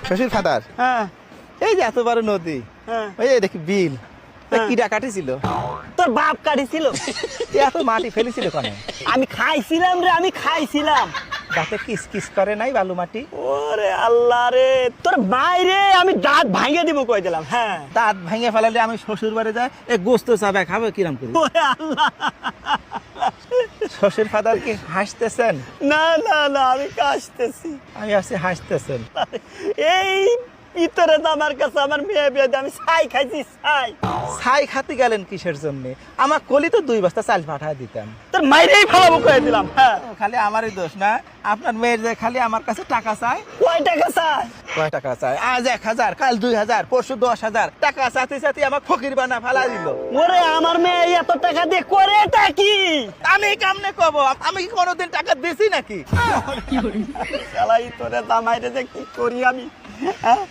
শ্বশুর ফাদার, হ্যাঁ এই যে এত বড় নদী, হ্যাঁ ওই যে দেখি বিল, হ্যাঁ। কিডা কাটিছিল? তোর বাপ কাটিছিল। এত মাটি ফেলেছিল কেন? আমি খাইছিলাম রে, আমি খাইছিলাম। দাঁতে কিস কিস করে নাই বালু মাটি? ওরে আল্লাহ রে, তোর বাইরে আমি দাঁত ভাঙিয়ে দিব কই দিলাম। হ্যাঁ দাঁত ভেঙে ফেলালে আমি শ্বশুর বাড়ি যাই, এ গোস্ত চাবে খাবো কিরাম করি? ওরে আল্লাহ, শ্বশুর ফাদার কি হাসতেছেন? না না না, আমি কাশতেছি। আমি আসছি হাসতেছেন। এই ভিতরে তো আমার কাছে আমার মেয়ে বিয়ে দিয়ে আমি ছাই খাইছি, ছাই। ছাই খাতে গেলেন কিসের জন্য? আমার কলি তো 2 বস্তা চাল পাঠায় দিতাম। তোর মাইরেই ফেলাবো কয়ে দিলাম। হ্যাঁ, খালি আমারই দোষ না, আপনার মেয়ের যে খালি আমার কাছে টাকা চায়। কয় টাকা চাই? কয় টাকা চায়? আজ 1000, কাল 2000, পরশু 10,000 টাকা চাতে চাতে আমার ফকির বানা ফেলা দিল। ওরে আমার মেয়ে এত টাকা দিয়ে করেটা কি? আমি কেমনে কব? আমি কি কোনোদিন টাকা দিছি নাকি? শালাই তোরে জামাইরে যে কি করি আমি। হ্যাঁ